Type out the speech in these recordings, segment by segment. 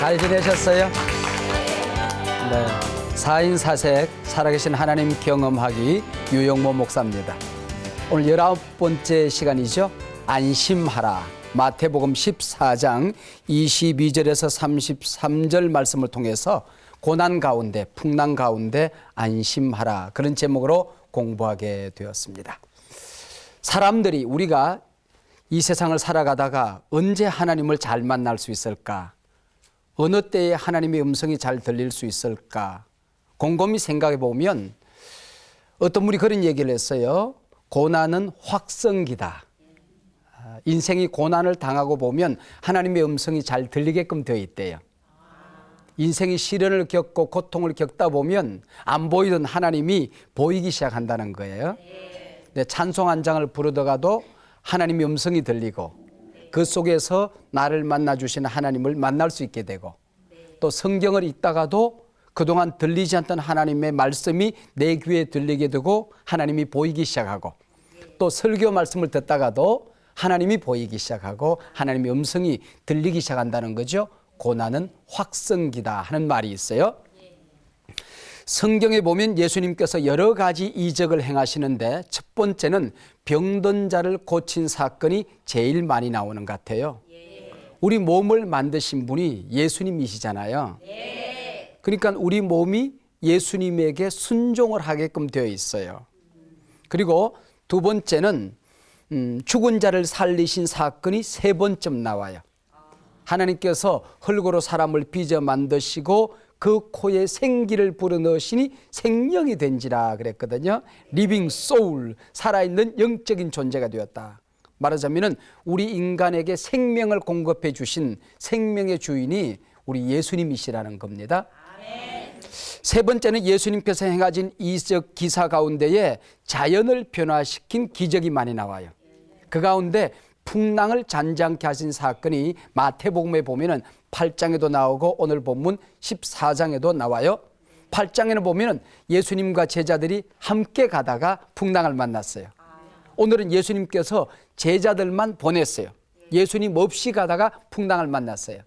잘 지내셨어요? 네. 4인 4색 살아계신 하나님 경험하기 유영모 목사입니다. 오늘 19번째 시간이죠. 안심하라. 마태복음 14장 22절에서 33절 말씀을 통해서 고난 가운데, 풍랑 가운데 안심하라. 그런 제목으로 공부하게 되었습니다. 사람들이 우리가 이 세상을 살아가다가 언제 하나님을 잘 만날 수 있을까? 어느 때에 하나님의 음성이 잘 들릴 수 있을까? 곰곰이 생각해 보면 어떤 분이 그런 얘기를 했어요. 고난은 확성기다. 인생이 고난을 당하고 보면 하나님의 음성이 잘 들리게끔 되어 있대요. 인생이 시련을 겪고 고통을 겪다 보면 안 보이던 하나님이 보이기 시작한다는 거예요. 찬송 한 장을 부르다가도 하나님의 음성이 들리고 그 속에서 나를 만나주시는 하나님을 만날 수 있게 되고 또 성경을 읽다가도 그동안 들리지 않던 하나님의 말씀이 내 귀에 들리게 되고 하나님이 보이기 시작하고 또 설교 말씀을 듣다가도 하나님이 보이기 시작하고 하나님의 음성이 들리기 시작한다는 거죠. 고난은 확성기다 하는 말이 있어요. 성경에 보면 예수님께서 여러 가지 이적을 행하시는데 첫 번째는 병든 자를 고친 사건이 제일 많이 나오는 것 같아요. 우리 몸을 만드신 분이 예수님이시잖아요. 그러니까 우리 몸이 예수님에게 순종을 하게끔 되어 있어요. 그리고 두 번째는 죽은 자를 살리신 사건이 세 번쯤 나와요. 하나님께서 흙으로 사람을 빚어 만드시고 그 코에 생기를 불어넣으시니 생명이 된지라 그랬거든요. 리빙 소울, 살아있는 영적인 존재가 되었다. 말하자면 우리 인간에게 생명을 공급해 주신 생명의 주인이 우리 예수님이시라는 겁니다. 세 번째는 예수님께서 행하신 이적 기사 가운데에 자연을 변화시킨 기적이 많이 나와요. 그 가운데 풍랑을 잔잔케 하신 사건이 마태복음에 보면은 8장에도 나오고 오늘 본문 14장에도 나와요. 8장에는 보면은 예수님과 제자들이 함께 가다가 풍랑을 만났어요. 오늘은 예수님께서 제자들만 보냈어요. 예수님 없이 가다가 풍랑을 만났어요.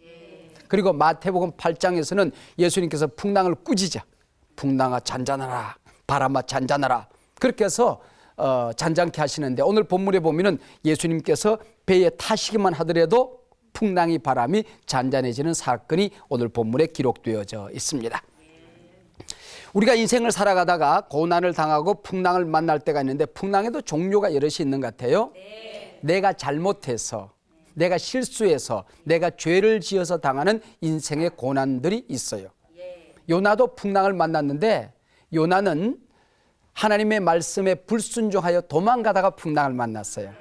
그리고 마태복음 8장에서는 예수님께서 풍랑을 꾸짖자. 풍랑아 잔잔하라. 바람아 잔잔하라. 그렇게 해서 잔잔케 하시는데 오늘 본문에 보면은 예수님께서 배에 타시기만 하더라도 풍랑이 바람이 잔잔해지는 사건이 오늘 본문에 기록되어져 있습니다. 우리가 인생을 살아가다가 고난을 당하고 풍랑을 만날 때가 있는데 풍랑에도 종류가 여럿이 있는 것 같아요. 내가 잘못해서 내가 실수해서 내가 죄를 지어서 당하는 인생의 고난들이 있어요. 요나도 풍랑을 만났는데 요나는 하나님의 말씀에 불순종하여 도망가다가 풍랑을 만났어요.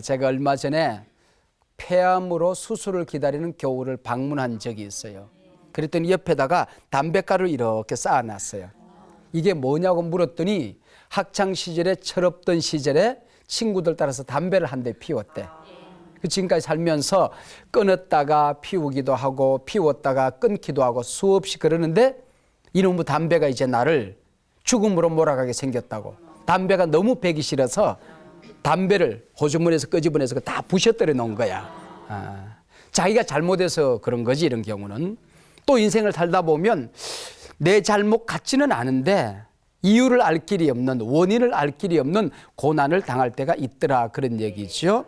제가 얼마 전에 폐암으로 수술을 기다리는 교우를 방문한 적이 있어요. 그랬더니 옆에다가 담뱃가루를 이렇게 쌓아놨어요. 이게 뭐냐고 물었더니 학창시절에 철없던 시절에 친구들 따라서 담배를 한 대 피웠대. 지금까지 살면서 끊었다가 피우기도 하고 피웠다가 끊기도 하고 수없이 그러는데 이놈의 담배가 이제 나를 죽음으로 몰아가게 생겼다고. 담배가 너무 배기 싫어서 담배를 호주머니에서 끄집어내서 다 부셔뜨려 놓은 거야. 자기가 잘못해서 그런 거지 이런 경우는. 또 인생을 살다 보면 내 잘못 같지는 않은데 이유를 알 길이 없는 원인을 알 길이 없는 고난을 당할 때가 있더라 그런 얘기죠.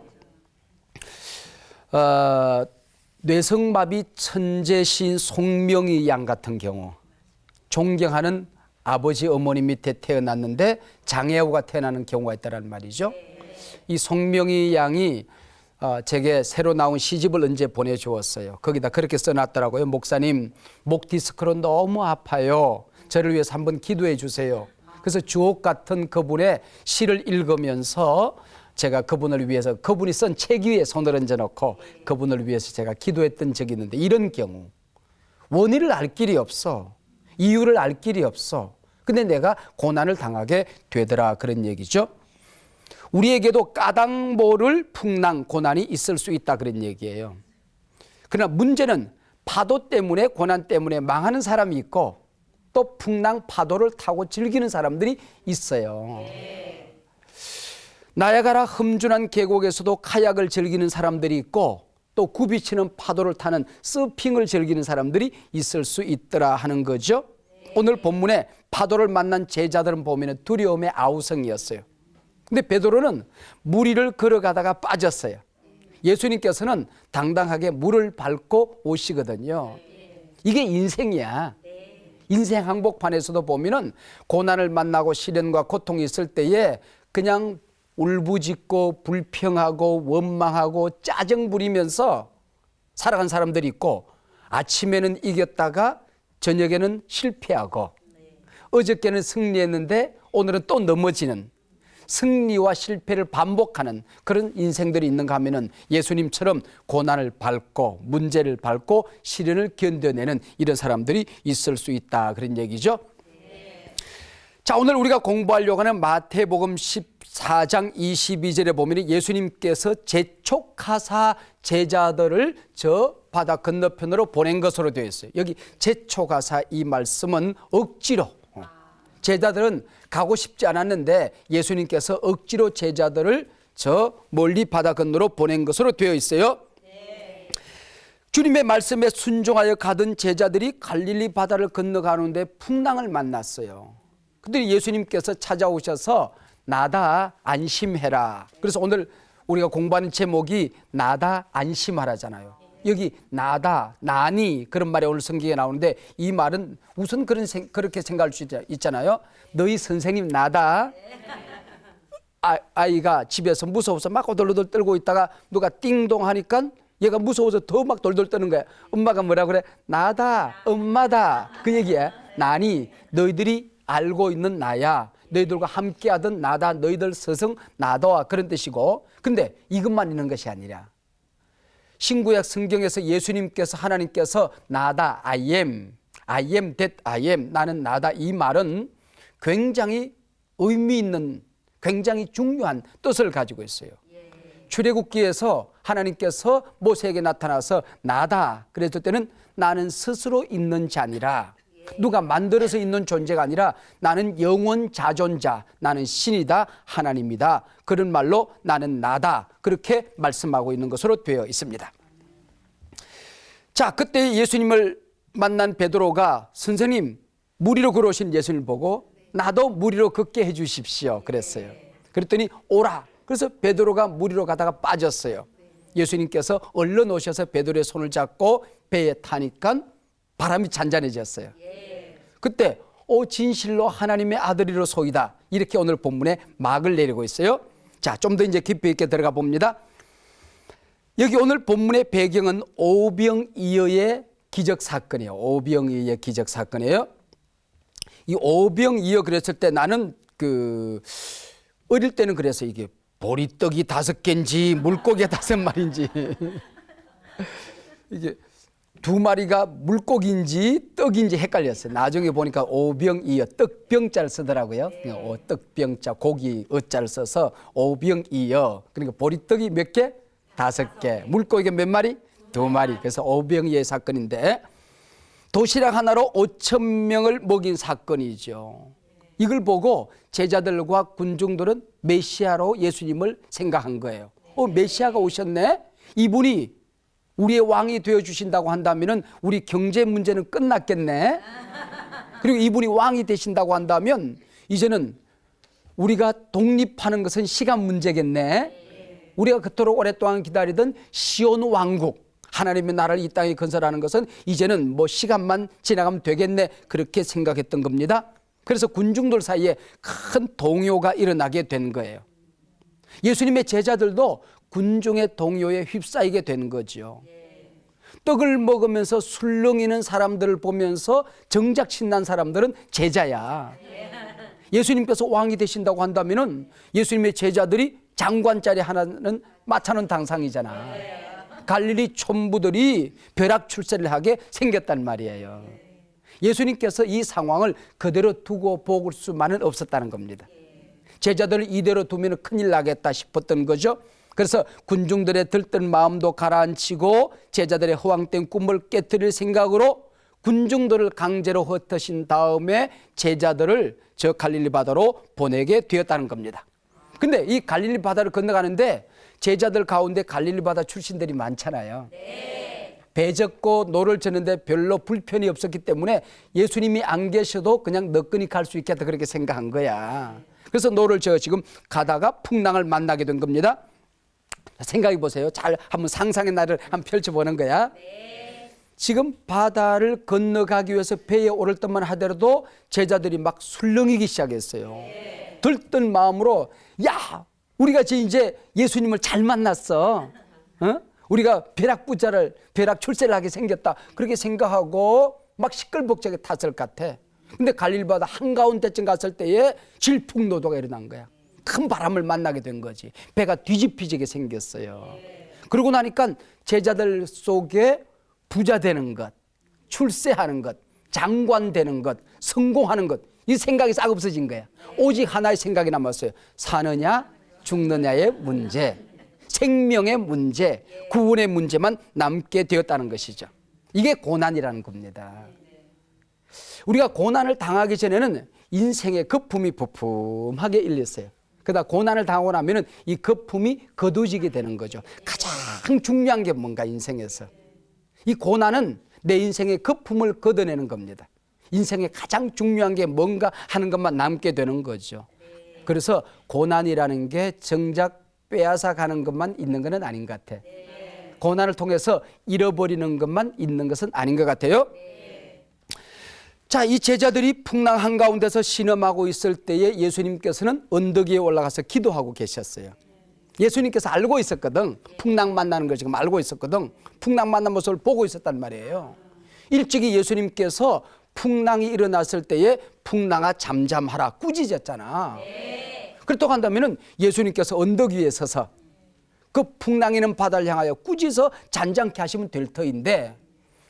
뇌성마비 천재 시인 송명희 양 같은 경우 존경하는 아버지 어머니 밑에 태어났는데 장애우가 태어나는 경우가 있다는 말이죠. 이 송명희 양이 제게 새로 나온 시집을 언제 보내주었어요. 거기다 그렇게 써놨더라고요. 목사님 목 디스크로 너무 아파요. 저를 위해서 한번 기도해 주세요. 그래서 주옥 같은 그분의 시를 읽으면서 제가 그분을 위해서 그분이 쓴 책 위에 손을 얹어놓고 그분을 위해서 제가 기도했던 적이 있는데 이런 경우 원인을 알 길이 없어. 이유를 알 길이 없어. 근데 내가 고난을 당하게 되더라 그런 얘기죠. 우리에게도 까닭 모를 풍랑, 고난이 있을 수 있다 그런 얘기예요. 그러나 문제는 파도 때문에 고난 때문에 망하는 사람이 있고 또 풍랑 파도를 타고 즐기는 사람들이 있어요. 나야가라 험준한 계곡에서도 카약을 즐기는 사람들이 있고 또 굽이치는 파도를 타는 서핑을 즐기는 사람들이 있을 수 있더라 하는 거죠. 오늘 본문에 파도를 만난 제자들은 보면 두려움의 아우성이었어요. 근데 베드로는 물 위를 걸어가다가 빠졌어요. 예수님께서는 당당하게 물을 밟고 오시거든요. 이게 인생이야. 인생 항복판에서도 보면은 고난을 만나고 시련과 고통이 있을 때에 그냥 울부짖고 불평하고 원망하고 짜증 부리면서 살아간 사람들이 있고, 아침에는 이겼다가 저녁에는 실패하고, 어저께는 승리했는데 오늘은 또 넘어지는, 승리와 실패를 반복하는 그런 인생들이 있는가 하면은 예수님처럼 고난을 밟고 문제를 밟고 시련을 견뎌내는 이런 사람들이 있을 수 있다, 그런 얘기죠. 자, 오늘 우리가 공부하려고 하는 마태복음 14장 22절에 보면 예수님께서 재촉하사 제자들을 저 바다 건너편으로 보낸 것으로 되어 있어요. 여기 재촉하사 이 말씀은 억지로, 제자들은 가고 싶지 않았는데 예수님께서 억지로 제자들을 저 멀리 바다 건너로 보낸 것으로 되어 있어요. 주님의 말씀에 순종하여 가던 제자들이 갈릴리 바다를 건너가는데 풍랑을 만났어요. 그들이 예수님께서 찾아오셔서 나다 안심해라. 그래서 오늘 우리가 공부하는 제목이 나다 안심하라잖아요. 여기 나다, 나니 그런 말이 오늘 성경에 나오는데, 이 말은 우선 그렇게 생각할 수 있잖아요. 너희 선생님 나다. 아이가 집에서 무서워서 막 오돌오돌 떨고 있다가 누가 띵동 하니까 얘가 무서워서 더 막 돌돌 떠는 거야. 엄마가 뭐라 그래? 나다, 엄마다. 그 얘기야. 나니, 너희들이 알고 있는 나야. 너희들과 함께하던 나다, 너희들 스승 나다와, 그런 뜻이고, 근데 이것만 있는 것이 아니라 신구약 성경에서 예수님께서, 하나님께서 나다, I am that I am, 나는 나다, 이 말은 굉장히 의미 있는, 굉장히 중요한 뜻을 가지고 있어요. 출애굽기에서 하나님께서 모세에게 나타나서 나다 그랬을 때는 나는 스스로 있는 자니라, 누가 만들어서 있는 존재가 아니라 나는 영원 자존자, 나는 신이다, 하나님이다, 그런 말로 나는 나다, 그렇게 말씀하고 있는 것으로 되어 있습니다. 자, 그때 예수님을 만난 베드로가 선생님, 물 위로 걸어오신 예수님을 보고 나도 물 위로 걷게 해 주십시오 그랬어요. 그랬더니 오라. 그래서 베드로가 물 위로 가다가 빠졌어요. 예수님께서 얼른 오셔서 베드로의 손을 잡고 배에 타니까 바람이 잔잔해졌어요. 그때 진실로 하나님의 아들이로소이다, 이렇게 오늘 본문에 막을 내리고 있어요. 자, 좀 더 이제 깊이 있게 들어가 봅니다. 여기 오늘 본문의 배경은 오병이어의 기적 사건이에요. 오병이어의 기적 사건이에요. 이 오병이어 그랬을 때 나는 어릴 때는 그래서 이게 보리떡이 5개인지 물고기 5마리인지 이게 2마리가 물고기인지 떡인지 헷갈렸어요. 나중에 보니까 오병이어, 떡병자를 쓰더라고요. 떡병자, 고기 어자를 써서 오병이어. 그러니까 보리떡이 몇 개? 5개. 물고기가 몇 마리? 2마리. 그래서 오병이어의 사건인데, 도시락 하나로 5,000명을 먹인 사건이죠. 이걸 보고 제자들과 군중들은 메시아로 예수님을 생각한 거예요. 메시아가 오셨네? 이분이 우리의 왕이 되어주신다고 한다면 우리 경제 문제는 끝났겠네. 그리고 이분이 왕이 되신다고 한다면 이제는 우리가 독립하는 것은 시간 문제겠네. 우리가 그토록 오랫동안 기다리던 시온 왕국, 하나님의 나라를 이 땅에 건설하는 것은 이제는 뭐 시간만 지나가면 되겠네, 그렇게 생각했던 겁니다. 그래서 군중들 사이에 큰 동요가 일어나게 된 거예요. 예수님의 제자들도 군중의 동요에 휩싸이게 된 거죠. 떡을 먹으면서 술렁이는 사람들을 보면서 정작 신난 사람들은 제자야. 예수님께서 왕이 되신다고 한다면 예수님의 제자들이 장관 자리 하나는 맡아놓은 당상이잖아. 갈릴리 촌부들이 벼락출세를 하게 생겼단 말이에요. 예수님께서 이 상황을 그대로 두고 볼 수만은 없었다는 겁니다. 제자들을 이대로 두면 큰일 나겠다 싶었던 거죠. 그래서 군중들의 들뜬 마음도 가라앉히고 제자들의 허황된 꿈을 깨뜨릴 생각으로 군중들을 강제로 흩으신 다음에 제자들을 저 갈릴리 바다로 보내게 되었다는 겁니다. 근데 이 갈릴리 바다를 건너가는데 제자들 가운데 갈릴리 바다 출신들이 많잖아요. 배 젓고 노를 젓는데 별로 불편이 없었기 때문에 예수님이 안 계셔도 그냥 너끈히 갈 수 있겠다 그렇게 생각한 거야. 그래서 노를 저어 지금 가다가 풍랑을 만나게 된 겁니다. 생각해 보세요. 잘 한번 상상의 나를 한번 펼쳐보는 거야. 지금 바다를 건너가기 위해서 배에 오를 듯만 하더라도 제자들이 막 술렁이기 시작했어요. 들뜬 마음으로 야 우리가 이제 예수님을 잘 만났어. 우리가 벼락 출세를 하게 생겼다. 그렇게 생각하고 막 시끌벅적하게 탔을 것 같아. 근데 갈릴리 바다 한가운데쯤 갔을 때에 질풍노도가 일어난 거야. 큰 바람을 만나게 된 거지. 배가 뒤집히게 생겼어요. 그러고 나니까 제자들 속에 부자 되는 것, 출세하는 것, 장관 되는 것, 성공하는 것, 이 생각이 싹 없어진 거야. 오직 하나의 생각이 남았어요. 사느냐 죽느냐의 문제, 생명의 문제, 구원의 문제만 남게 되었다는 것이죠. 이게 고난이라는 겁니다. 우리가 고난을 당하기 전에는 인생의 거품이 부품하게 일렸어요. 그러다 고난을 당하고 나면은 이 거품이 거두지게 되는 거죠. 가장 중요한 게 뭔가 인생에서. 이 고난은 내 인생의 거품을 걷어내는 겁니다. 인생의 가장 중요한 게 뭔가 하는 것만 남게 되는 거죠. 그래서 고난이라는 게 정작 빼앗아 가는 것만 있는 것은 아닌 것 같아. 고난을 통해서 잃어버리는 것만 있는 것은 아닌 것 같아요. 자, 이 제자들이 풍랑 한가운데서 신음하고 있을 때에 예수님께서는 언덕 위에 올라가서 기도하고 계셨어요. 예수님께서 알고 있었거든. 풍랑 만나는 걸 지금 알고 있었거든. 풍랑 만난 모습을 보고 있었단 말이에요. 일찍이 예수님께서 풍랑이 일어났을 때에 풍랑아 잠잠하라 꾸짖었잖아. 그렇다고 한다면 예수님께서 언덕 위에 서서 그 풍랑이는 바다를 향하여 꾸짖어 잔잔케 하시면 될 터인데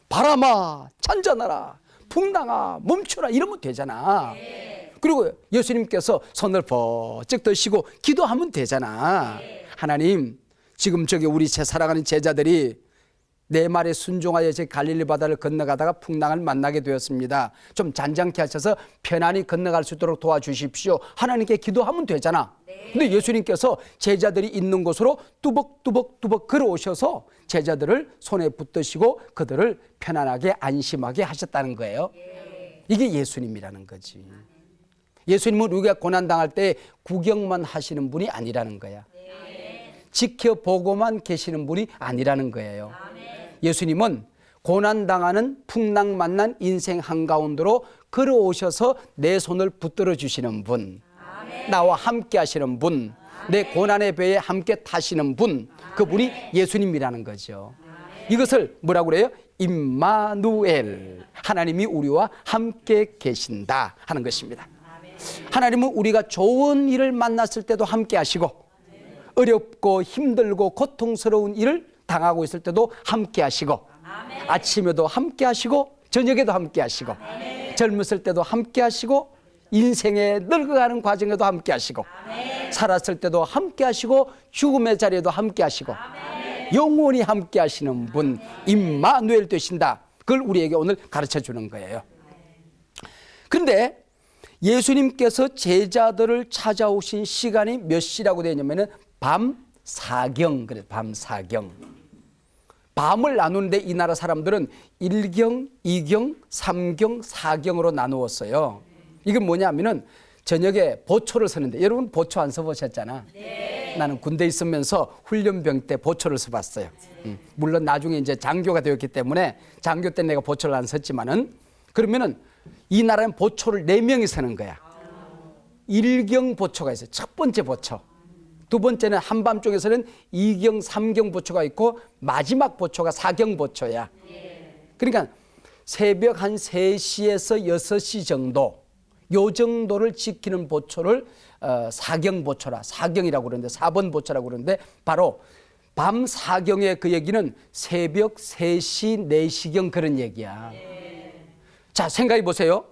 바람아 잔잔하라 풍랑아 멈추라 이러면 되잖아. 그리고 예수님께서 손을 번쩍 드시고 기도하면 되잖아. 하나님 지금 저기 우리 제 사랑하는 제자들이 내 말에 순종하여 제 갈릴리 바다를 건너가다가 풍랑을 만나게 되었습니다. 좀 잔잔케 하셔서 편안히 건너갈 수 있도록 도와주십시오. 하나님께 기도하면 되잖아. 근데 예수님께서 제자들이 있는 곳으로 뚜벅뚜벅뚜벅 걸어오셔서 제자들을 손에 붙드시고 그들을 편안하게 안심하게 하셨다는 거예요. 이게 예수님이라는 거지. 예수님은 우리가 고난당할 때 구경만 하시는 분이 아니라는 거야. 지켜보고만 계시는 분이 아니라는 거예요. 예수님은 고난당하는 풍랑 만난 인생 한가운데로 걸어오셔서 내 손을 붙들어 주시는 분, 나와 함께 하시는 분, 내 고난의 배에 함께 타시는 분, 그분이 예수님이라는 거죠. 이것을 뭐라고 그래요? 임마누엘, 하나님이 우리와 함께 계신다 하는 것입니다. 하나님은 우리가 좋은 일을 만났을 때도 함께 하시고 어렵고 힘들고 고통스러운 일을 당하고 있을 때도 함께 하시고 아침에도 함께 하시고 저녁에도 함께 하시고 젊었을 때도 함께 하시고 인생에 늙어가는 과정에도 함께 하시고 살았을 때도 함께 하시고 죽음의 자리에도 함께 하시고 영원히 함께 하시는 분 임마누엘 되신다. 그걸 우리에게 오늘 가르쳐 주는 거예요. 그런데 예수님께서 제자들을 찾아오신 시간이 몇 시라고 되어 있냐면은 밤 사경, 그래 밤 사경. 밤을 나누는데 이 나라 사람들은 1경, 2경, 3경, 4경으로 나누었어요. 이건 뭐냐면은 저녁에 보초를 서는데 여러분 보초 안 서보셨잖아. 나는 군대 있으면서 훈련병 때 보초를 서봤어요. 물론 나중에 이제 장교가 되었기 때문에 장교 때 내가 보초를 안 섰지만은 그러면은 이 나라는 보초를 4명이 서는 거야. 1경 보초가 있어요. 첫 번째 보초. 두 번째는 한밤중에서는 2경, 3경 보초가 있고 마지막 보초가 4경 보초야. 그러니까 새벽 한 3시에서 6시 정도 요 정도를 지키는 보초를 4경 보초라, 4경이라고 그러는데 4번 보초라고 그러는데 바로 밤 4경의 그 얘기는 새벽 3시, 4시경 그런 얘기야. 자, 생각해 보세요.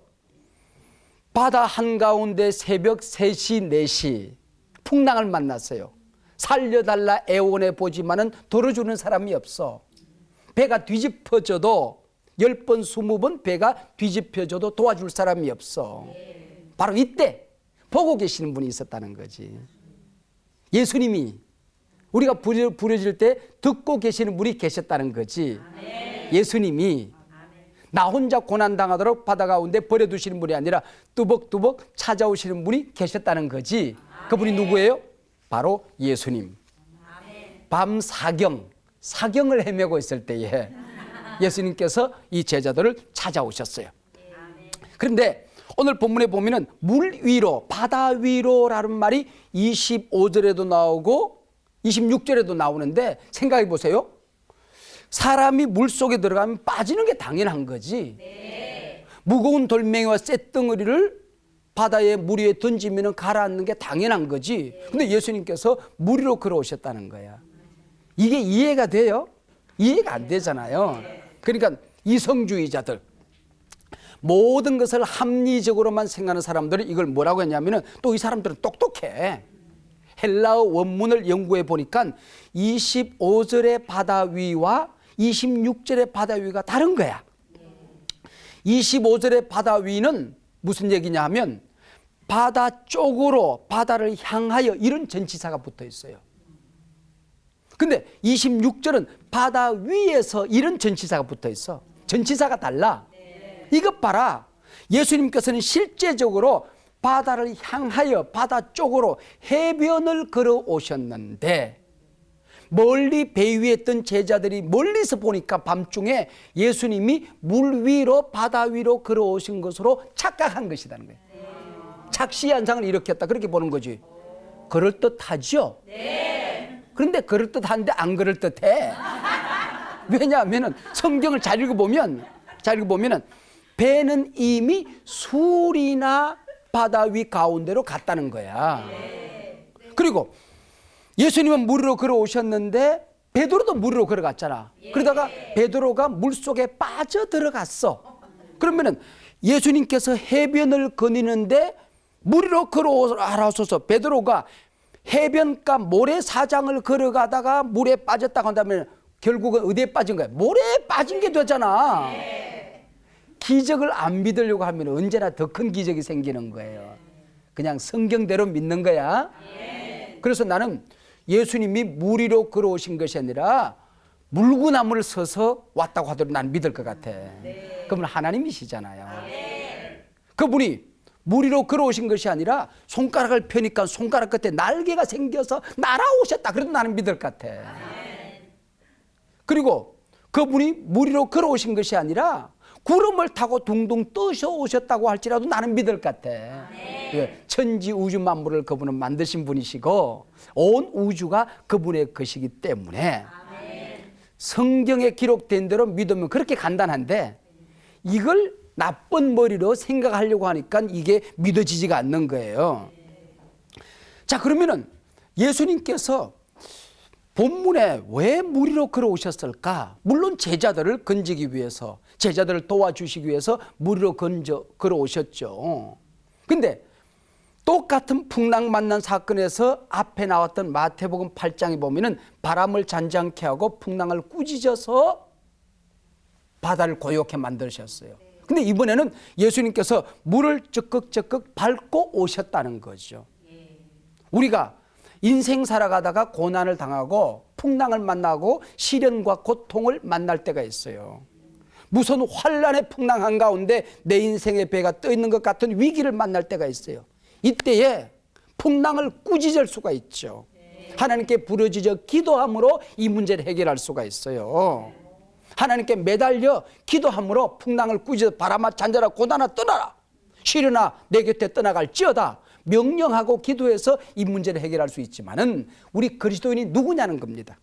바다 한가운데 새벽 3시, 4시 풍랑을 만났어요. 살려달라 애원해 보지만은 돌아주는 사람이 없어. 배가 뒤집어져도 10번, 20번 배가 뒤집혀져도 도와줄 사람이 없어. 바로 이때 보고 계시는 분이 있었다는 거지. 예수님이 우리가 부르짖을 때 듣고 계시는 분이 계셨다는 거지. 예수님이 나 혼자 고난당하도록 바다 가운데 버려두시는 분이 아니라 뚜벅뚜벅 찾아오시는 분이 계셨다는 거지. 그분이 누구예요? 바로 예수님. 밤 사경을 헤매고 있을 때에 예수님께서 이 제자들을 찾아오셨어요. 그런데 오늘 본문에 보면은 물 위로, 바다 위로라는 말이 25절에도 나오고 26절에도 나오는데 생각해 보세요. 사람이 물 속에 들어가면 빠지는 게 당연한 거지. 무거운 돌멩이와 쇳덩어리를 바다에 물 위에 던지면 가라앉는 게 당연한 거지. 근데 예수님께서 물 위로 걸어오셨다는 거야. 이게 이해가 돼요? 이해가 안 되잖아요. 그러니까 이성주의자들, 모든 것을 합리적으로만 생각하는 사람들이 이걸 뭐라고 했냐면은, 또 이 사람들은 똑똑해. 헬라어 원문을 연구해 보니까 25절의 바다 위와 26절의 바다 위가 다른 거야. 25절의 바다 위는 무슨 얘기냐 하면 바다 쪽으로, 바다를 향하여, 이런 전치사가 붙어 있어요. 근데 26절은 바다 위에서, 이런 전치사가 붙어 있어. 전치사가 달라. 이것 봐라. 예수님께서는 실제적으로 바다를 향하여 바다 쪽으로 해변을 걸어오셨는데, 멀리 배 위에 있던 제자들이 멀리서 보니까 밤중에 예수님이 물 위로, 바다 위로 걸어오신 것으로 착각한 것이라는 거예요. 착시현상을 일으켰다, 그렇게 보는 거지. 그럴듯하죠? 그런데 그럴듯한데 안 그럴듯해. 왜냐하면 성경을 잘 읽어보면 배는 이미 술이나 바다 위 가운데로 갔다는 거야. 그리고 예수님은 물 위로 걸어오셨는데 베드로도 물 위로 걸어갔잖아. 그러다가 베드로가 물속에 빠져들어갔어. 그러면은 예수님께서 해변을 거니는데 물 위로 걸어오소서, 베드로가 해변가 모래사장을 걸어가다가 물에 빠졌다고 한다면 결국은 어디에 빠진 거야? 모래에 빠진 게 되잖아. 기적을 안 믿으려고 하면 언제나 더 큰 기적이 생기는 거예요. 그냥 성경대로 믿는 거야. 그래서 나는 예수님이 물 위로 걸어오신 것이 아니라 물구나무를 서서 왔다고 하더라도 난 믿을 것 같아. 그분 하나님이시잖아요. 그분이 물 위로 걸어오신 것이 아니라 손가락을 펴니까 손가락 끝에 날개가 생겨서 날아오셨다, 그래도 나는 믿을 것 같아. 그리고 그분이 물 위로 걸어오신 것이 아니라 구름을 타고 둥둥 떠서 오셨다고 할지라도 나는 믿을 것 같아. 천지 우주 만물을 그분은 만드신 분이시고 온 우주가 그분의 것이기 때문에 성경에 기록된 대로 믿으면 그렇게 간단한데, 이걸 나쁜 머리로 생각하려고 하니까 이게 믿어지지가 않는 거예요. 자, 그러면은 예수님께서 본문에 왜 물 위로 걸어오셨을까? 물론 제자들을 건지기 위해서, 제자들을 도와주시기 위해서 물 위로 걸어오셨죠. 근데 똑같은 풍랑 만난 사건에서 앞에 나왔던 마태복음 8장에 보면은 바람을 잔잔케 하고 풍랑을 꾸짖어서 바다를 고요케 만드셨어요. 근데 이번에는 예수님께서 물을 적극 밟고 오셨다는 거죠. 우리가 인생 살아가다가 고난을 당하고 풍랑을 만나고 시련과 고통을 만날 때가 있어요. 무슨 환란의 풍랑 한가운데 내 인생의 배가 떠 있는 것 같은 위기를 만날 때가 있어요. 이때에 풍랑을 꾸짖을 수가 있죠. 하나님께 부르짖어 기도함으로 이 문제를 해결할 수가 있어요. 하나님께 매달려 기도함으로 풍랑을 꾸짖어 바람아 잔잔아 고난아 떠나라, 시련아 내 곁에 떠나갈지어다 명령하고 기도해서 이 문제를 해결할 수 있지만은 우리 그리스도인이 누구냐는 겁니다.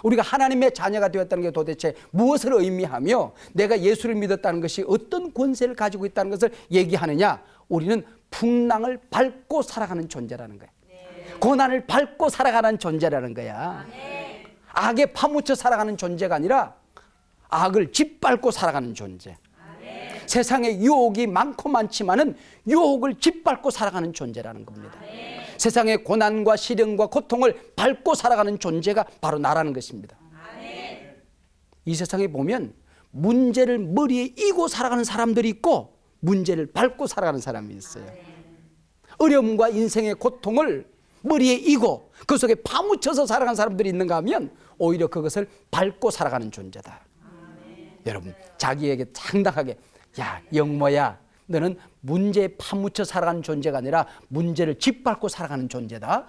우리가 하나님의 자녀가 되었다는 게 도대체 무엇을 의미하며 내가 예수를 믿었다는 것이 어떤 권세를 가지고 있다는 것을 얘기하느냐? 우리는 풍랑을 밟고 살아가는 존재라는 거야. 고난을 밟고 살아가는 존재라는 거야. 악에 파묻혀 살아가는 존재가 아니라 악을 짓밟고 살아가는 존재. 세상에 유혹이 많고 많지만은 유혹을 짓밟고 살아가는 존재라는 겁니다. 세상의 고난과 시련과 고통을 밟고 살아가는 존재가 바로 나라는 것입니다. 이 세상에 보면 문제를 머리에 이고 살아가는 사람들이 있고 문제를 밟고 살아가는 사람이 있어요. 어려움과 인생의 고통을 머리에 이고 그 속에 파묻혀서 살아가는 사람들이 있는가 하면 오히려 그것을 밟고 살아가는 존재다. 여러분, 자기에게 당당하게, 야, 영모야, 너는 문제에 파묻혀 살아가는 존재가 아니라 문제를 짓밟고 살아가는 존재다.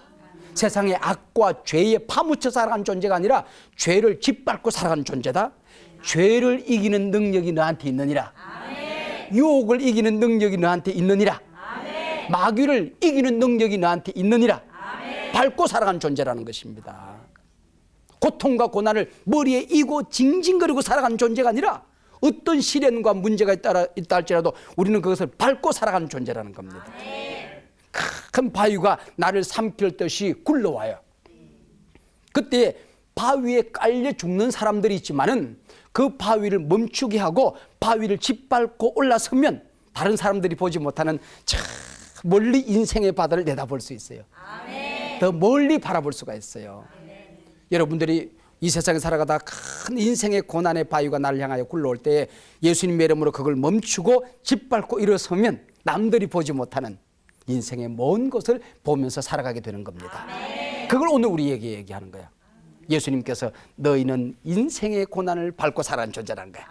세상의 악과 죄에 파묻혀 살아가는 존재가 아니라 죄를 짓밟고 살아가는 존재다. 죄를 이기는 능력이 너한테 있느니라. 유혹을 이기는 능력이 너한테 있느니라. 마귀를 이기는 능력이 너한테 있느니라. 밟고 살아가는 존재라는 것입니다. 고통과 고난을 머리에 이고 징징거리고 살아가는 존재가 아니라 어떤 시련과 문제가 있다 할지라도 우리는 그것을 밟고 살아가는 존재라는 겁니다. 큰 바위가 나를 삼킬 듯이 굴러와요. 그때 바위에 깔려 죽는 사람들이 있지만은 그 바위를 멈추게 하고 바위를 짓밟고 올라서면 다른 사람들이 보지 못하는 저 멀리 인생의 바다를 내다볼 수 있어요. 더 멀리 바라볼 수가 있어요. 여러분들이 이 세상에 살아가다 큰 인생의 고난의 바위가 나를 향하여 굴러올 때 예수님의 이름으로 그걸 멈추고 짓밟고 일어서면 남들이 보지 못하는 인생의 먼 것을 보면서 살아가게 되는 겁니다. 그걸 오늘 우리에게 얘기하는 거야. 예수님께서 너희는 인생의 고난을 밟고 살아가는 존재라는 거야.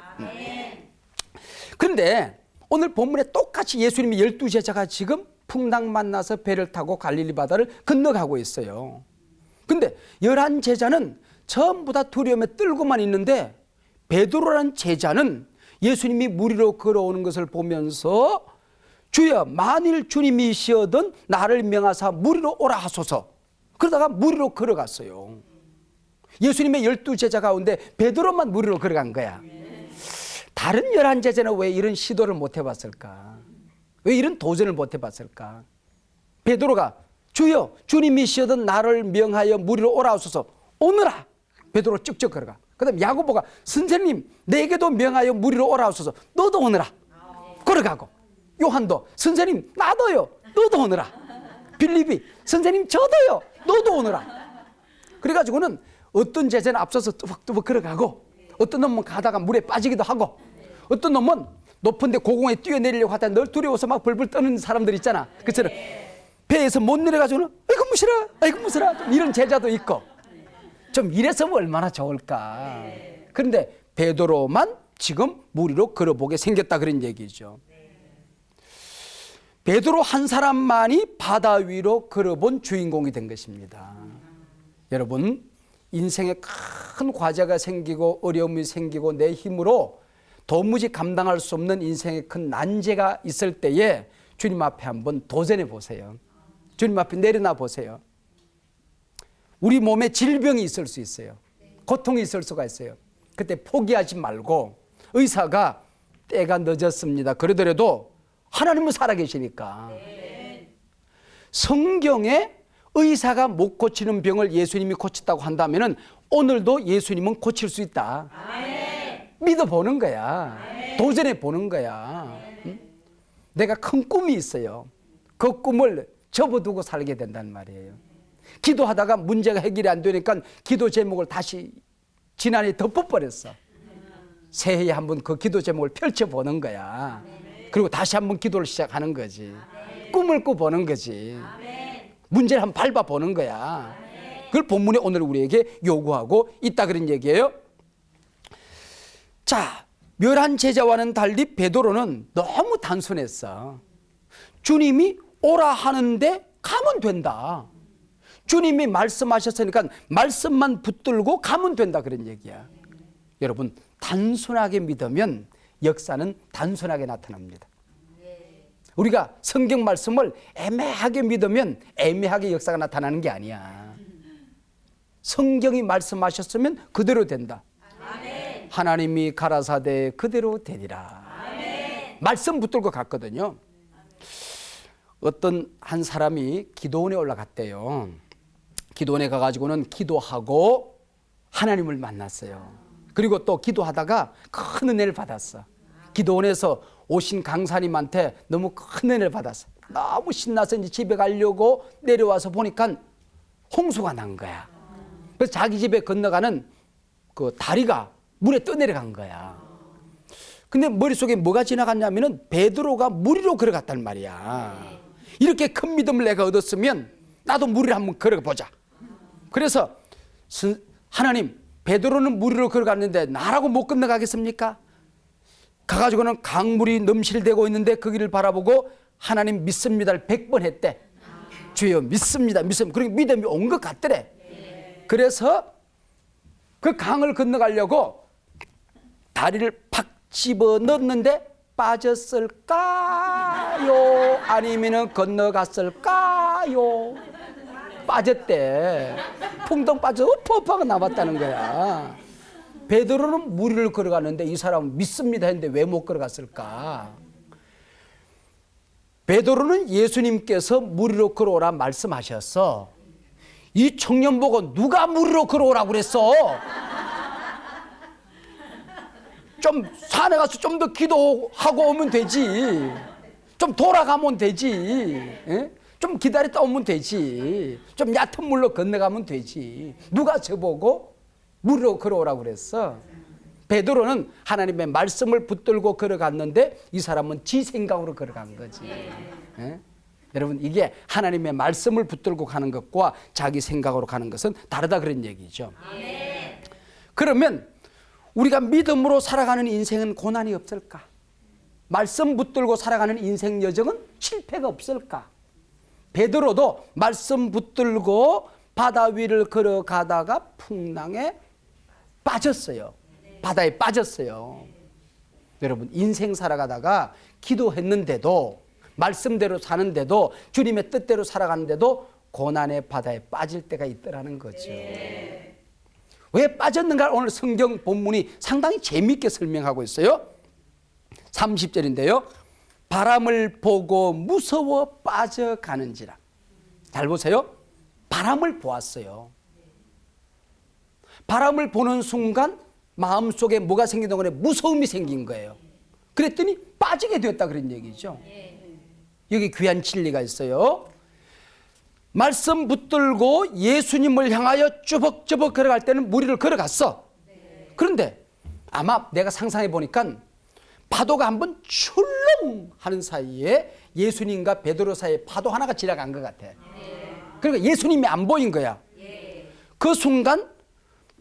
그런데 오늘 본문에 똑같이 예수님이 12제자가 지금 풍랑 만나서 배를 타고 갈릴리 바다를 건너가고 있어요. 근데 11제자는 전부 다 두려움에 떨고만 있는데 베드로라는 제자는 예수님이 물 위로 걸어오는 것을 보면서 주여, 만일 주님이시거든 나를 명하사 물 위로 오라 하소서. 그러다가 물 위로 걸어갔어요. 예수님의 12제자 가운데 베드로만 물 위로 걸어간 거야. 다른 11제자는 왜 이런 시도를 못 해봤을까? 왜 이런 도전을 못 해봤을까? 베드로가 주여, 주님이시거든 나를 명하여 물 위로 오라 하소서. 오너라. 베드로 쭉쭉 걸어가. 그 다음 야고보가 선생님 내게도 명하여 물 위로 오라 하소서. 너도 오너라. 걸어가고. 요한도 선생님 나도요. 너도 오너라. 빌립이 선생님 저도요. 너도 오너라. 그래가지고는 어떤 제자는 앞서서 뚜벅뚜벅 걸어가고 어떤 놈은 가다가 물에 빠지기도 하고 어떤 놈은 높은데 고공에 뛰어내리려고 하다 늘 두려워서 막 벌벌 떠는 사람들 있잖아. 그처럼 배에서 못 내려가지고는 아이고 무시라 아이고 무시라 이런 제자도 있고 좀 이랬으면 얼마나 좋을까. 그런데 베드로만 지금 물 위로 걸어보게 생겼다 그런 얘기죠. 베드로 한 사람만이 바다 위로 걸어본 주인공이 된 것입니다. 여러분, 인생에 큰 과제가 생기고 어려움이 생기고 내 힘으로 도무지 감당할 수 없는 인생의 큰 난제가 있을 때에 주님 앞에 한번 도전해 보세요. 주님 앞에 내려놔 보세요. 우리 몸에 질병이 있을 수 있어요. 고통이 있을 수가 있어요. 그때 포기하지 말고 의사가 때가 늦었습니다. 그러더라도 하나님은 살아계시니까 성경에 의사가 못 고치는 병을 예수님이 고쳤다고 한다면 오늘도 예수님은 고칠 수 있다. 믿어보는 거야. 도전해 보는 거야. 응? 내가 큰 꿈이 있어요. 그 꿈을 접어두고 살게 된단 말이에요. 기도하다가 문제가 해결이 안 되니까 기도 제목을 다시 지난해 덮어버렸어. 새해에 한번 그 기도 제목을 펼쳐보는 거야. 그리고 다시 한번 기도를 시작하는 거지. 꿈을 꿔보는 거지. 문제를 한번 밟아보는 거야. 그걸 본문에 오늘 우리에게 요구하고 있다 그런 얘기예요. 자, 멸한 제자와는 달리 베드로는 너무 단순했어. 주님이 오라 하는데 가면 된다. 주님이 말씀하셨으니까 말씀만 붙들고 가면 된다 그런 얘기야. 여러분, 단순하게 믿으면 역사는 단순하게 나타납니다. 우리가 성경 말씀을 애매하게 믿으면 애매하게 역사가 나타나는 게 아니야. 성경이 말씀하셨으면 그대로 된다. 아멘. 하나님이 가라사대 그대로 되리라. 아멘. 말씀 붙들고 갔거든요. 어떤 한 사람이 기도원에 올라갔대요. 기도원에 가가지고는 기도하고 하나님을 만났어요. 그리고 또 기도하다가 큰 은혜를 받았어. 기도원에서 오신 강사님한테 너무 큰 은혜를 받았어. 너무 신나서 이제 집에 가려고 내려와서 보니까 홍수가 난 거야. 그래서 자기 집에 건너가는 그 다리가 물에 떠내려간 거야. 근데 머릿속에 뭐가 지나갔냐면은 베드로가 물 위로 걸어갔단 말이야. 이렇게 큰 믿음을 내가 얻었으면 나도 물 위를 한번 걸어보자. 그래서 하나님, 베드로는 물 위로 걸어갔는데 나라고 못 건너가겠습니까? 가가지고는 강물이 넘실대고 있는데 거기를 바라보고 하나님 믿습니다를 100번 했대. 주여 믿습니다, 믿습니다. 그러니까 믿음이 온 것 같더래. 그래서 그 강을 건너가려고 다리를 팍 집어넣었는데 빠졌을까요? 아니면 건너갔을까요? 빠졌대. 풍덩 빠져서 퍼퍼가 남았다는 거야. 베드로는 물 위를 걸어갔는데 이 사람은 믿습니다 했는데 왜 못 걸어갔을까? 베드로는 예수님께서 물 위로 걸어오라 말씀하셨어. 이 청년 보고 누가 물 위로 걸어오라고 그랬어? 좀 산에 가서 좀 더 기도하고 오면 되지. 좀 돌아가면 되지. 예? 좀 기다렸다 오면 되지. 좀 얕은 물로 건너가면 되지. 누가 저보고 물 위로 걸어오라고 그랬어? 베드로는 하나님의 말씀을 붙들고 걸어갔는데 이 사람은 지 생각으로 걸어간 거지. 예? 여러분, 이게 하나님의 말씀을 붙들고 가는 것과 자기 생각으로 가는 것은 다르다 그런 얘기죠. 그러면 우리가 믿음으로 살아가는 인생은 고난이 없을까? 말씀 붙들고 살아가는 인생 여정은 실패가 없을까? 베드로도 말씀 붙들고 바다 위를 걸어가다가 풍랑에 빠졌어요. 바다에 빠졌어요. 여러분, 인생 살아가다가 기도했는데도, 말씀대로 사는데도, 주님의 뜻대로 살아가는데도 고난의 바다에 빠질 때가 있더라는 거죠. 왜 빠졌는가? 오늘 성경 본문이 상당히 재미있게 설명하고 있어요. 30절인데요. 바람을 보고 무서워 빠져가는지라. 잘 보세요. 바람을 보았어요. 바람을 보는 순간 마음속에 뭐가 생긴 동안에 무서움이 생긴 거예요. 그랬더니 빠지게 되었다 그런 얘기죠. 여기 귀한 진리가 있어요. 말씀 붙들고 예수님을 향하여 쭈벅쭈벅 걸어갈 때는 물 위를 걸어갔어. 그런데 아마 내가 상상해 보니까 파도가 한번 출렁 하는 사이에 예수님과 베드로 사이에 파도 하나가 지나간 것 같아. 그러니까 예수님이 안 보인 거야. 그 순간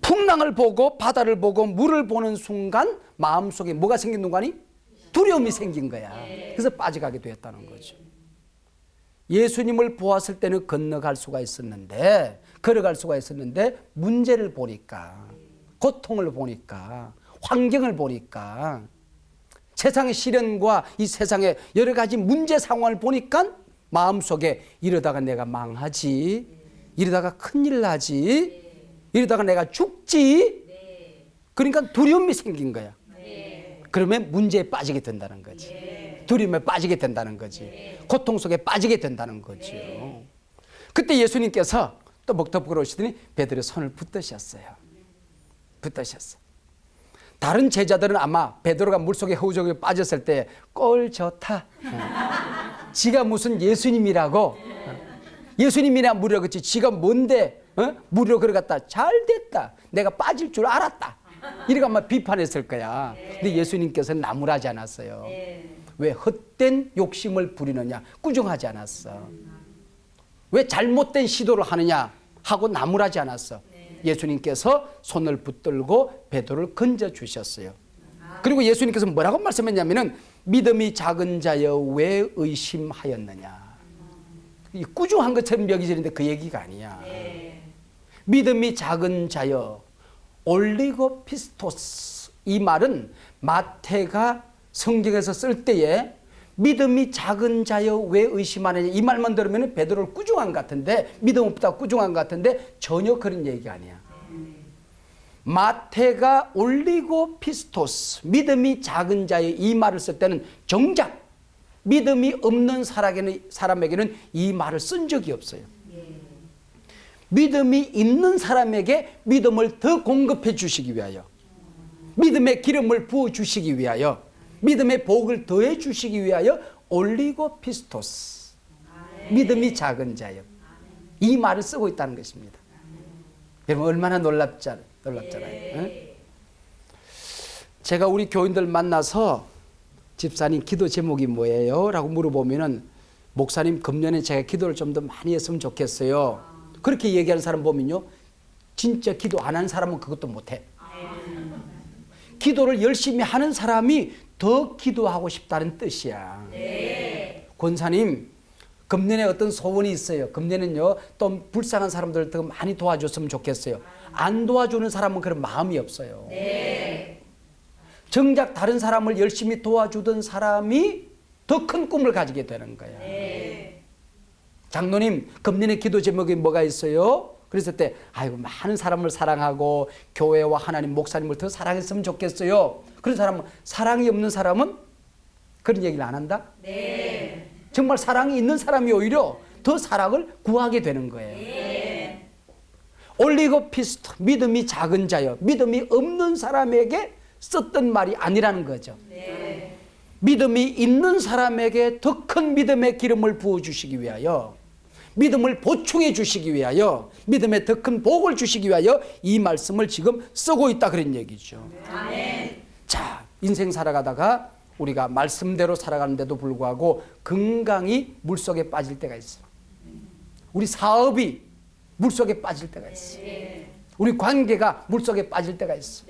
풍랑을 보고 바다를 보고 물을 보는 순간 마음속에 뭐가 생긴 동안이 두려움이 생긴 거야. 그래서 빠져가게 되었다는 거죠. 예수님을 보았을 때는 건너갈 수가 있었는데, 걸어갈 수가 있었는데 문제를 보니까, 고통을 보니까, 환경을 보니까, 세상의 시련과 이 세상의 여러 가지 문제 상황을 보니까 마음속에 이러다가 내가 망하지, 이러다가 큰일 나지, 이러다가 내가 죽지. 그러니까 두려움이 생긴 거야. 그러면 문제에 빠지게 된다는 거지. 두려움에 빠지게 된다는 거지. 고통 속에 빠지게 된다는 거죠. 그때 예수님께서 또 먹떡 오시더니 베드로의 손을 붙드셨어요. 붙드셨어. 다른 제자들은 아마 베드로가 물속에 허우적에 빠졌을 때 꼴 좋다. 지가 무슨 예수님이라고. 예수님이나 물이라 그렇지 지가 뭔데 물로 걸어갔다. 잘 됐다. 내가 빠질 줄 알았다. 이렇게 아마 비판했을 거야. 근데 예수님께서는 나무라지 않았어요. 왜 헛된 욕심을 부리느냐? 꾸중하지 않았어. 왜 잘못된 시도를 하느냐? 하고 나무라지 않았어. 예수님께서 손을 붙들고 베드로를 건져주셨어요. 그리고 예수님께서 뭐라고 말씀했냐면은 믿음이 작은 자여 왜 의심하였느냐? 이 꾸중한 것처럼 여기지는데 그 얘기가 아니야. 믿음이 작은 자여, 올리고피스토스. 이 말은 마태가 성경에서 쓸 때에 믿음이 작은 자여 왜 의심하느냐 이 말만 들으면 베드로를 꾸중한 것 같은데, 믿음 없다 꾸중한 것 같은데 전혀 그런 얘기가 아니야. 마태가 올리고피스토스, 믿음이 작은 자여 이 말을 쓸 때는 정작 믿음이 없는 사람에게는 이 말을 쓴 적이 없어요. 믿음이 있는 사람에게 믿음을 더 공급해 주시기 위하여, 믿음의 기름을 부어 주시기 위하여, 믿음의 복을 더해 주시기 위하여 올리고피스토스, 믿음이 작은 자여 이 말을 쓰고 있다는 것입니다. 여러분 얼마나 놀랍잖아요. 네? 제가 우리 교인들 만나서 집사님 기도 제목이 뭐예요? 라고 물어보면은 목사님 금년에 제가 기도를 좀 더 많이 했으면 좋겠어요. 그렇게 얘기하는 사람 보면요, 진짜 기도 안 하는 사람은 그것도 못해. 기도를 열심히 하는 사람이 더 기도하고 싶다는 뜻이야. 권사님, 금년에 어떤 소원이 있어요. 금년에는요, 또 불쌍한 사람들 더 많이 도와줬으면 좋겠어요. 안 도와주는 사람은 그런 마음이 없어요. 정작 다른 사람을 열심히 도와주던 사람이 더 큰 꿈을 가지게 되는 거야. 장로님, 금년에 기도 제목이 뭐가 있어요? 그랬을 때, 아이고, 많은 사람을 사랑하고 교회와 하나님, 목사님을 더 사랑했으면 좋겠어요. 그런 사람은, 사랑이 없는 사람은 그런 얘기를 안 한다? 정말 사랑이 있는 사람이 오히려 더 사랑을 구하게 되는 거예요. 올리고피스토, 믿음이 작은 자여, 믿음이 없는 사람에게 썼던 말이 아니라는 거죠. 믿음이 있는 사람에게 더 큰 믿음의 기름을 부어주시기 위하여, 믿음을 보충해 주시기 위하여, 믿음의 더 큰 복을 주시기 위하여 이 말씀을 지금 쓰고 있다, 그런 얘기죠. 자, 인생 살아가다가 우리가 말씀대로 살아가는데도 불구하고 건강이 물속에 빠질 때가 있어. 우리 사업이 물속에 빠질 때가 있어. 우리 관계가 물속에 빠질 때가 있어.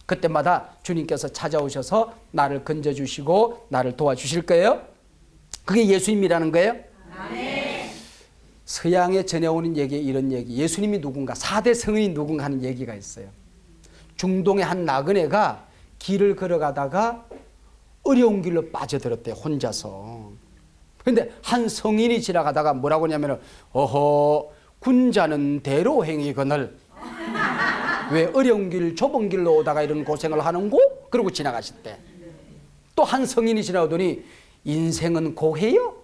그때마다 주님께서 찾아오셔서 나를 건져주시고 나를 도와주실 거예요. 그게 예수님이라는 거예요. 서양에 전해오는 얘기, 이런 얘기, 예수님이 누군가, 4대 성인이 누군가 하는 얘기가 있어요. 중동의 한 나그네가 길을 걸어가다가 어려운 길로 빠져들었대요, 혼자서. 그런데 한 성인이 지나가다가 뭐라고 하냐면, 어허, 군자는 대로 행이거늘 왜 어려운 길, 좁은 길로 오다가 이런 고생을 하는고? 그러고 지나가셨대. 또 한 성인이 지나오더니, 인생은 고해요?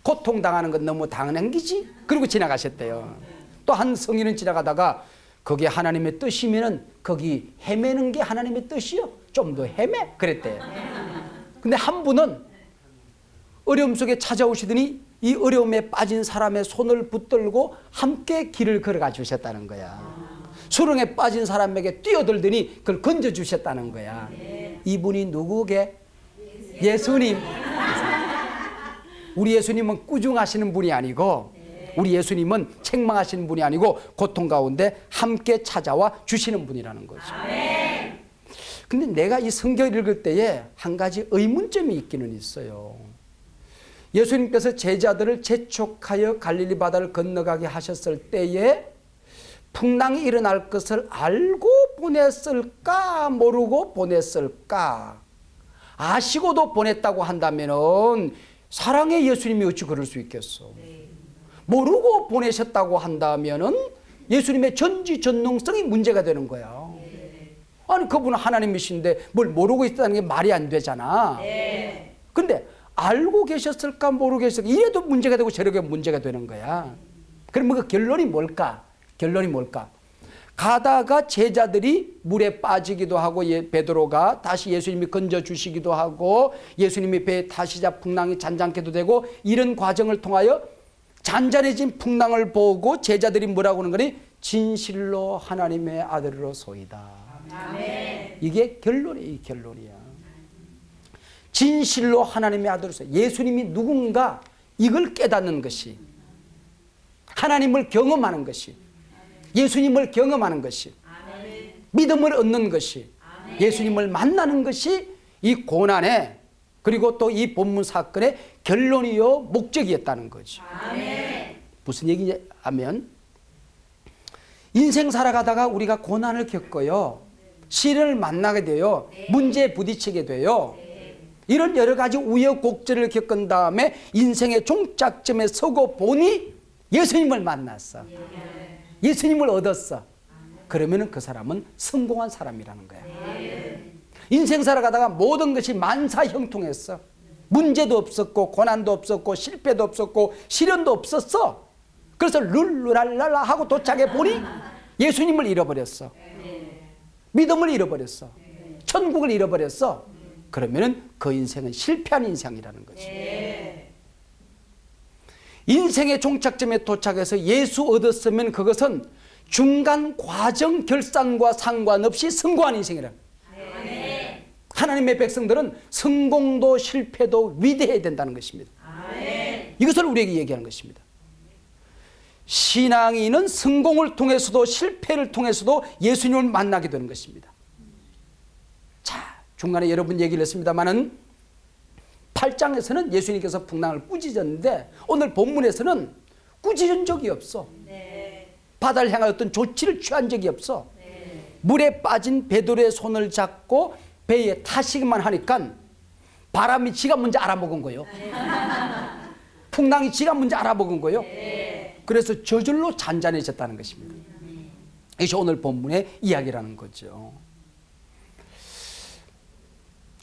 고통당하는 건 너무 당연한 기지? 그러고 지나가셨대요. 또 한 성인은 지나가다가, 그게 하나님의 뜻이면은 거기 헤매는 게 하나님의 뜻이요, 좀 더 헤매? 그랬대요. 근데 한 분은 어려움 속에 찾아오시더니 이 어려움에 빠진 사람의 손을 붙들고 함께 길을 걸어가 주셨다는 거야. 수렁에 빠진 사람에게 뛰어들더니 그걸 건져 주셨다는 거야. 이분이 누구게? 예수님. 우리 예수님은 꾸중하시는 분이 아니고, 우리 예수님은 책망하시는 분이 아니고 고통 가운데 함께 찾아와 주시는 분이라는 거죠. 근데 내가 이 성경을 읽을 때에 한 가지 의문점이 있기는 있어요. 예수님께서 제자들을 재촉하여 갈릴리 바다를 건너가게 하셨을 때에 풍랑이 일어날 것을 알고 보냈을까, 모르고 보냈을까? 아시고도 보냈다고 한다면은 사랑의 예수님이 어찌 그럴 수 있겠어? 모르고 보내셨다고 한다면은 예수님의 전지전능성이 문제가 되는 거야. 아니, 그분은 하나님이신데 뭘 모르고 있다는 게 말이 안 되잖아. 근데 알고 계셨을까, 모르고 계셨을까, 이래도 문제가 되고 저렇게 문제가 되는 거야. 그러면 그 결론이 뭘까? 결론이 뭘까? 가다가 제자들이 물에 빠지기도 하고, 베드로가 다시 예수님이 건져주시기도 하고, 예수님이 배에 타시자 풍랑이 잔잔케도 되고, 이런 과정을 통하여 잔잔해진 풍랑을 보고 제자들이 뭐라고 하는 거니? 진실로 하나님의 아들로소이다. 이게 결론이야. 이 결론이야. 진실로 하나님의 아들로서 예수님이 누군가, 이걸 깨닫는 것이, 하나님을 경험하는 것이, 예수님을 경험하는 것이, 믿음을 얻는 것이, 예수님을 만나는 것이 이 고난의, 그리고 또 이 본문 사건의 결론이요 목적이었다는 거죠. 무슨 얘기냐면, 인생 살아가다가 우리가 고난을 겪어요, 시련을 만나게 돼요, 문제에 부딪히게 돼요. 이런 여러 가지 우여곡절을 겪은 다음에 인생의 종착점에 서고 보니 예수님을 만났어. 예수님을 얻었어. 그러면 그 사람은 성공한 사람이라는 거야. 인생 살아가다가 모든 것이 만사형통했어. 문제도 없었고 고난도 없었고 실패도 없었고 시련도 없었어. 그래서 룰루랄랄라 하고 도착해 보니 예수님을 잃어버렸어. 믿음을 잃어버렸어. 천국을 잃어버렸어. 그러면 그 인생은 실패한 인생이라는 거지. 인생의 종착점에 도착해서 예수 얻었으면 그것은 중간 과정 결산과 상관없이 성공한 인생이라. 하나님의 백성들은 성공도 실패도 위대해야 된다는 것입니다. 이것을 우리에게 얘기하는 것입니다. 신앙인은 성공을 통해서도 실패를 통해서도 예수님을 만나게 되는 것입니다. 자, 중간에 여러분 얘기를 했습니다마는 8장에서는 예수님께서 풍랑을 꾸짖었는데 오늘 본문에서는 꾸짖은 적이 없어. 바다를 향하여 어떤 조치를 취한 적이 없어. 물에 빠진 베드로의 손을 잡고 배에 타시기만 하니까 바람이 지가 먼저 알아먹은 거예요. 풍랑이 지가 먼저 알아먹은 거예요. 그래서 저절로 잔잔해졌다는 것입니다. 이것이 오늘 본문의 이야기라는 거죠.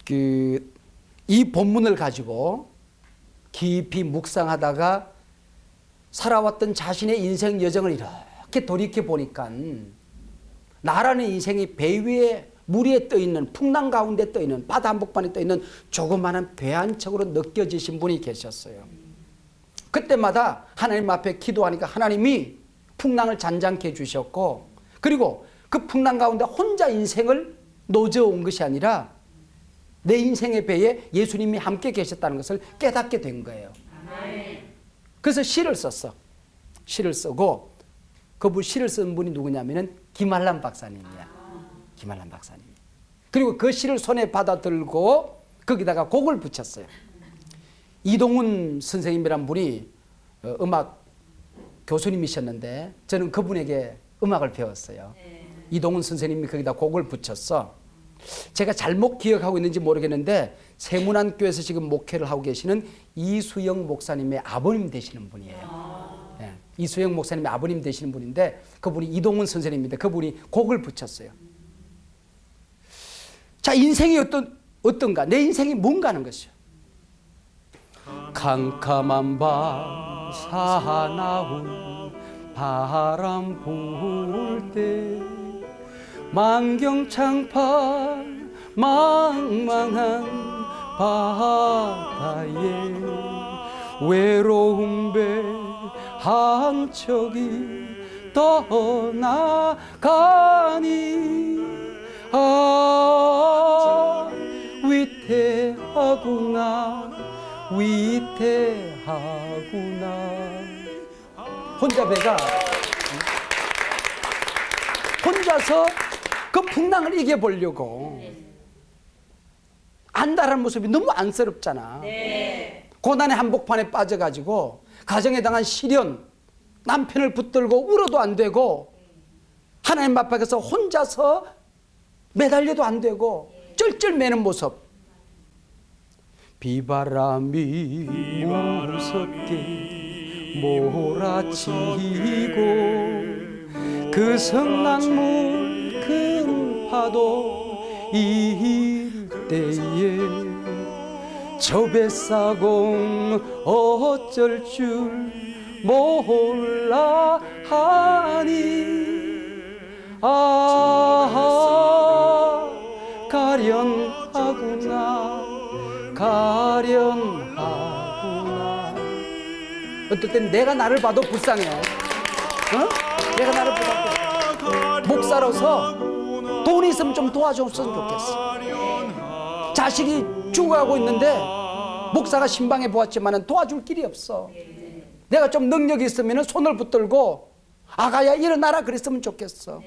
이 본문을 가지고 깊이 묵상하다가 살아왔던 자신의 인생 여정을 이렇게 돌이켜 보니까 나라는 인생이 배 위에 물 위에 떠있는, 풍랑 가운데 떠있는, 바다 한복판에 떠있는 조그마한 배 한 척으로 느껴지신 분이 계셨어요. 그때마다 하나님 앞에 기도하니까 하나님이 풍랑을 잔잔케 해주셨고, 그리고 그 풍랑 가운데 혼자 인생을 노져온 것이 아니라 내 인생의 배에 예수님이 함께 계셨다는 것을 깨닫게 된 거예요. 그래서 시를 썼어. 시를 쓰고 그분 시를 쓴 분이 누구냐면은 김한란 박사님이야. 김한란 박사님. 그리고 그 시를 손에 받아 들고 거기다가 곡을 붙였어요. 이동훈 선생님이란 분이 음악 교수님이셨는데 저는 그분에게 음악을 배웠어요. 이동훈 선생님이 거기다 곡을 붙였어. 제가 잘못 기억하고 있는지 모르겠는데 세문안교에서 지금 목회를 하고 계시는 이수영 목사님의 아버님 되시는 분이에요. 네, 이수영 목사님의 아버님 되시는 분인데 그분이 이동훈 선생님입니다. 그분이 곡을 붙였어요. 자, 인생이 어떤가? 내 인생이 뭔가 하는 것이요. 캄캄한 밤 사나운 바람 불 때 만경창판 망망한 바다에 외로운 배 한 척이 떠나가니 아 위태하구나 위태하구나. 혼자 배가 혼자서 그 풍랑을 이겨보려고 안달한 모습이 너무 안쓰럽잖아. 고난의 한복판에 빠져가지고 가정에 당한 시련, 남편을 붙들고 울어도 안 되고 하나님 앞에서 혼자서 매달려도 안 되고 쩔쩔매는 모습. 비바람이 무섭게 몰아치고 그 성난물 큰 파도 일 때에 저 뱃사공 어쩔 줄 몰라 하니 아 가련하구나 가련하구나. 어떨 땐 내가 나를 봐도 불쌍해. 내가 나를 봐도 목사로서 돈이 있으면 좀 도와줬으면 좋겠어. 자식이 죽어가고 있는데 목사가 신방에 보았지만 도와줄 길이 없어. 내가 좀 능력이 있으면 손을 붙들고 아가야 일어나라 그랬으면 좋겠어.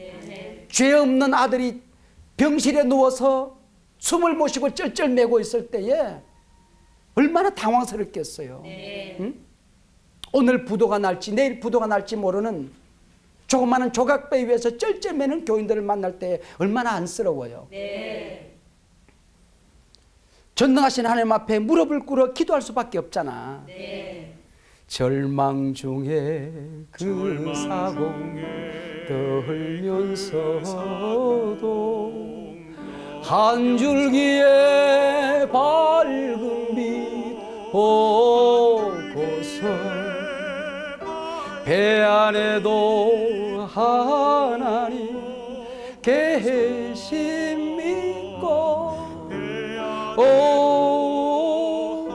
죄 없는 아들이 병실에 누워서 숨을 못 쉬고 쩔쩔매고 있을 때에 얼마나 당황스럽겠어요. 응? 오늘 부도가 날지 내일 부도가 날지 모르는 조그마한 조각배 위에서 쩔쩔매는 교인들을 만날 때 얼마나 안쓰러워요. 전능하신 하나님 앞에 무릎을 꿇어 기도할 수밖에 없잖아. 절망 중에 그 사공 떨면서도 한 줄기의 밝은 빛 보고서 배 안에도 하나님 계심 믿고 오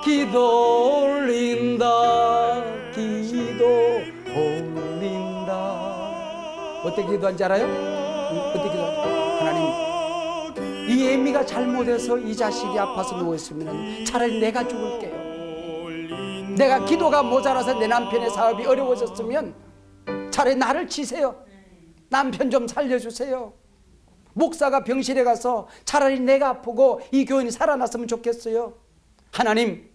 기도 올린다 기도 올린다. 어떻게 기도한지 알아요? 어떻게 기도하죠? 하나님 이 애미가 잘못해서 이 자식이 아파서 누워있으면 차라리 내가 죽을게요. 내가 기도가 모자라서 내 남편의 사업이 어려워졌으면 차라리 나를 치세요. 남편 좀 살려주세요. 목사가 병실에 가서 차라리 내가 아프고 이 교인이 살아났으면 좋겠어요. 하나님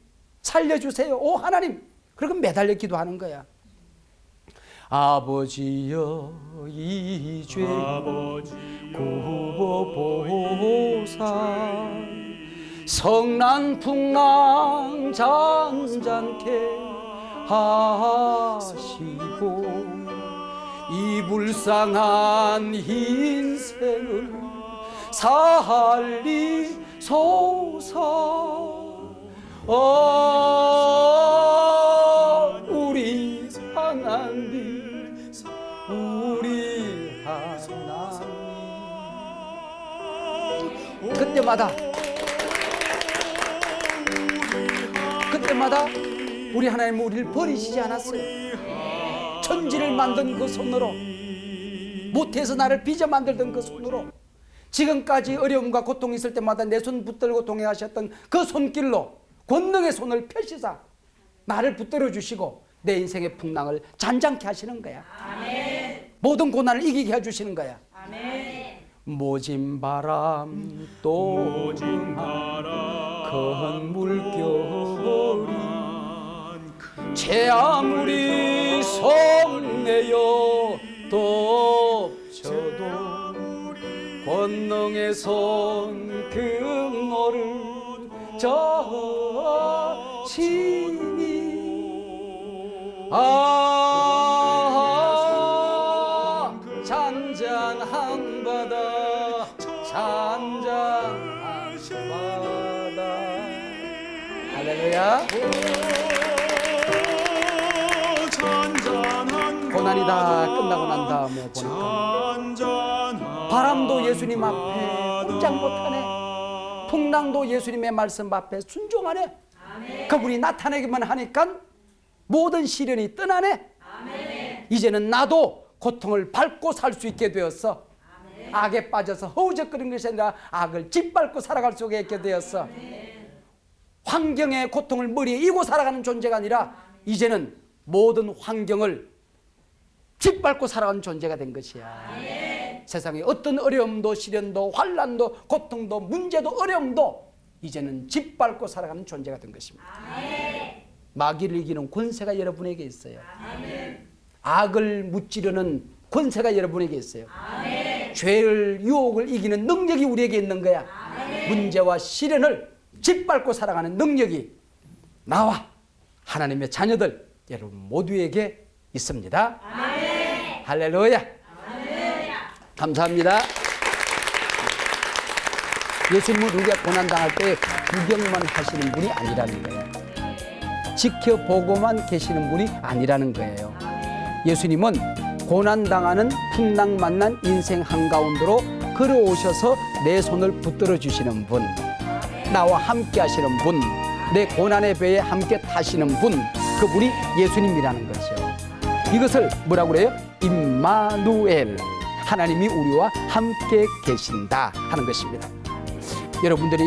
살려주세요. 오 하나님. 그리고 매달려 기도하는 거야. 아버지여 이 죄 굽어보사 성난풍랑 잔잔케 하시고 이 불쌍한 인생을 살리소서. 우리 하나님, 우리 하나님. 그때마다 우리 하나님은 우리를 버리시지 않았어요. 천지를 만든 그 손으로, 모태에서 나를 빚어 만들던 그 손으로, 지금까지 어려움과 고통이 있을 때마다 내 손 붙들고 동행하셨던 그 손길로 권능의 손을 펴시사 나를 붙들어 주시고 내 인생의 풍랑을 잔잔케 하시는 거야. 아멘. 모든 고난을 이기게 해주시는 거야. 아멘. 모진 바람 또 큰 물결이 제 아무리 성내어 덮쳐도 권능의 손 그모를 저시니 잔잔한 바다 잔잔한 바다. 할렐루야. 고난이 다 끝나고 난 다음에 보니까 바람도 예수님 앞에 꼼짝 못하네. 풍랑도 예수님의 말씀 앞에 순종하네. 아멘. 그분이 나타내기만 하니까 모든 시련이 떠나네. 아멘. 이제는 나도 고통을 밟고 살 수 있게 되었어. 아멘. 악에 빠져서 허우적거리는 것이 아니라 악을 짓밟고 살아갈 수 있게 되었어. 아멘. 환경의 고통을 머리에 이고 살아가는 존재가 아니라 이제는 모든 환경을 짓밟고 살아가는 존재가 된 것이야. 아멘. 세상에 어떤 어려움도 시련도 환난도 고통도 문제도 어려움도 이제는 짓밟고 살아가는 존재가 된 것입니다. 아멘. 마귀를 이기는 권세가 여러분에게 있어요. 아멘. 악을 무찌르는 권세가 여러분에게 있어요. 아멘. 죄를 유혹을 이기는 능력이 우리에게 있는 거야. 아멘. 문제와 시련을 짓밟고 살아가는 능력이 나와 하나님의 자녀들 여러분 모두에게 있습니다. 아멘. 할렐루야. 아멘. 감사합니다. 예수님은 우리가 고난당할 때 구경만 하시는 분이 아니라는 거예요. 지켜보고만 계시는 분이 아니라는 거예요. 예수님은 고난당하는 풍랑 만난 인생 한가운데로 걸어오셔서 내 손을 붙들어 주시는 분, 나와 함께 하시는 분, 내 고난의 배에 함께 타시는 분, 그분이 예수님이라는 거죠. 이것을 뭐라고 그래요? 임마누엘, 하나님이 우리와 함께 계신다 하는 것입니다. 여러분들이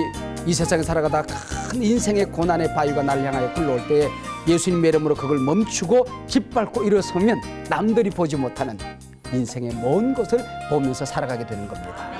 이 세상에 살아가다 큰 인생의 고난의 바위가 나를 향하여 흘러올 때 예수님의 이름으로 그걸 멈추고 짓밟고 일어서면 남들이 보지 못하는 인생의 먼 것을 보면서 살아가게 되는 겁니다.